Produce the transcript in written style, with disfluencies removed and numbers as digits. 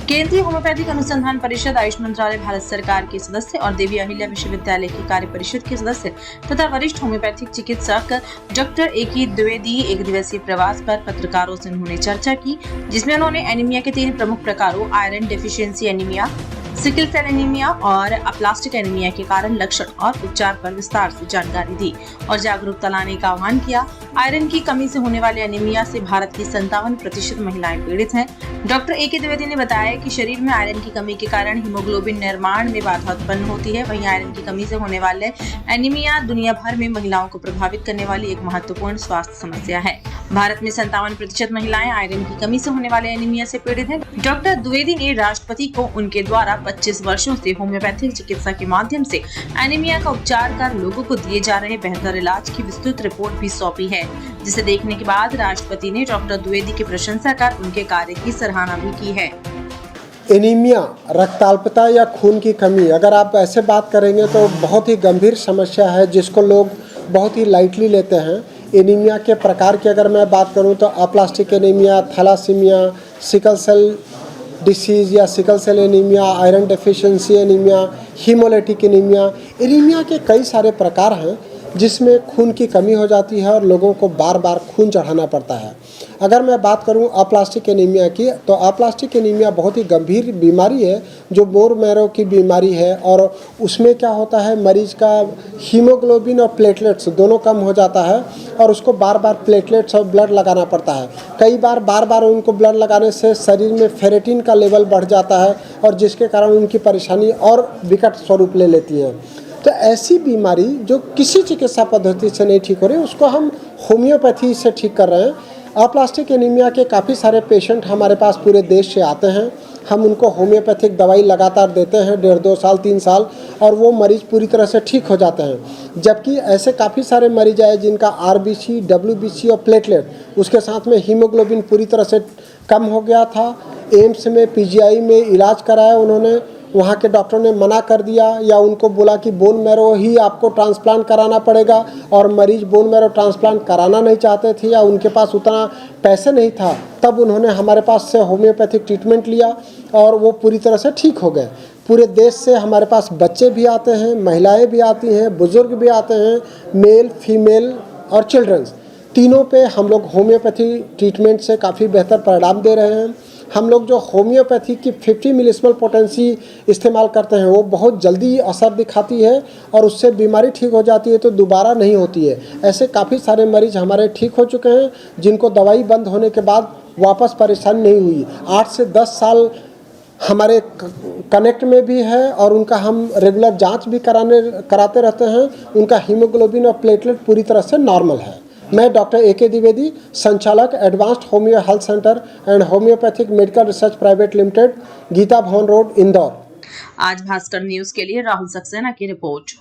केंद्रीय होम्योपैथिक अनुसंधान परिषद, आयुष मंत्रालय, भारत सरकार के सदस्य और देवी अहिल्या विश्वविद्यालय की कार्य परिषद के सदस्य तथा वरिष्ठ होम्योपैथिक चिकित्सक डॉक्टर ए.के. द्विवेदी एक दिवसीय प्रवास पर पत्रकारों से उन्होंने चर्चा की, जिसमें उन्होंने एनीमिया के 3 प्रमुख प्रकारों iron deficiency anaemia, sickle cell anaemia और अप्लास्टिक एनीमिया के कारण, लक्षण और उपचार पर विस्तार से जानकारी दी और जागरूकता लाने का आह्वान किया। आयरन की कमी से होने वाले एनीमिया से भारत की 57% महिलाएं पीड़ित हैं। डॉक्टर ए.के. द्विवेदी ने बताया कि शरीर में आयरन की कमी के कारण हीमोग्लोबिन निर्माण में बाधा उत्पन्न होती है। वहीं आयरन की कमी से होने वाले एनीमिया दुनिया भर में महिलाओं को प्रभावित करने वाली एक महत्वपूर्ण स्वास्थ्य समस्या है। भारत में 57% महिलाएं आयरन की कमी से होने वाले एनीमिया से पीड़ित हैं। डॉक्टर द्विवेदी ने राष्ट्रपति को उनके द्वारा 25 वर्षों से होम्योपैथिक चिकित्सा के माध्यम से एनीमिया का उपचार कर लोगों को दिए जा रहे बेहतर इलाज की विस्तृत रिपोर्ट भी सौंपी है, जिसे देखने के बाद राष्ट्रपति ने डॉक्टर द्विवेदी की प्रशंसा कर उनके कार्य की सराहना भी की है। एनीमिया, रक्ताल्पता या खून की कमी, अगर आप ऐसे बात करेंगे तो बहुत ही गंभीर समस्या है जिसको लोग बहुत ही लाइटली लेते हैं। एनीमिया के प्रकार की अगर मैं बात करूं तो aplastic anaemia, thalassaemia, sickle cell disease या sickle cell anaemia, iron deficiency anaemia, haemolytic anaemia, anaemia के कई सारे प्रकार हैं जिसमें खून की कमी हो जाती है और लोगों को बार बार खून चढ़ाना पड़ता है। अगर मैं बात करूं अप्लास्टिक एनीमिया की, तो अप्लास्टिक एनीमिया बहुत ही गंभीर बीमारी है जो बोन मैरो की बीमारी है और उसमें क्या होता है, मरीज का हीमोग्लोबिन और प्लेटलेट्स दोनों कम हो जाता है और उसको बार बार प्लेटलेट्स और ब्लड लगाना पड़ता है। कई बार उनको ब्लड लगाने से शरीर में फेरेटिन का लेवल बढ़ जाता है और जिसके कारण उनकी परेशानी और विकट स्वरूप ले लेती है। तो ऐसी बीमारी जो किसी चिकित्सा पद्धति से नहीं ठीक हो रही, उसको हम होम्योपैथी से ठीक कर रहे हैं। अप्लास्टिक एनीमिया के काफ़ी सारे पेशेंट हमारे पास पूरे देश से आते हैं। हम उनको होम्योपैथिक दवाई लगातार देते हैं 1.5-2 साल 3 साल और वो मरीज पूरी तरह से ठीक हो जाते हैं। जबकि ऐसे काफ़ी सारे मरीज आए जिनका आरबीसी, डब्ल्यूबीसी और प्लेटलेट, उसके साथ में हीमोग्लोबिन पूरी तरह से कम हो गया था। एम्स में, पीजीआई में इलाज कराया उन्होंने, वहाँ के डॉक्टर ने मना कर दिया या उनको बोला कि बोन मैरो ही आपको ट्रांसप्लांट कराना पड़ेगा और मरीज बोन मैरो ट्रांसप्लांट कराना नहीं चाहते थे या उनके पास उतना पैसे नहीं था। तब उन्होंने हमारे पास से होम्योपैथिक ट्रीटमेंट लिया और वो पूरी तरह से ठीक हो गए। पूरे देश से हमारे पास बच्चे भी आते हैं, महिलाएं भी आती हैं, बुजुर्ग भी आते हैं, मेल, फीमेल और चिल्ड्रंस, तीनों पे हम लोग होम्योपैथी ट्रीटमेंट से काफ़ी बेहतर परिणाम दे रहे हैं। हम लोग जो होम्योपैथी की 50 मिलीस्मोल पोटेंसी इस्तेमाल करते हैं वो बहुत जल्दी असर दिखाती है और उससे बीमारी ठीक हो जाती है तो दोबारा नहीं होती है। ऐसे काफ़ी सारे मरीज हमारे ठीक हो चुके हैं जिनको दवाई बंद होने के बाद वापस परेशानी नहीं हुई। 8 से 10 साल हमारे कनेक्ट में भी है और उनका हम रेगुलर जांच भी कराते रहते हैं। उनका हीमोग्लोबिन और प्लेटलेट पूरी तरह से नॉर्मल है। मैं डॉक्टर ए.के. द्विवेदी, संचालक advanced homeo health centre and homeopathic medical research private limited, Geeta Bhawan road, Indore. आज भास्कर न्यूज के लिए राहुल सक्सेना की रिपोर्ट।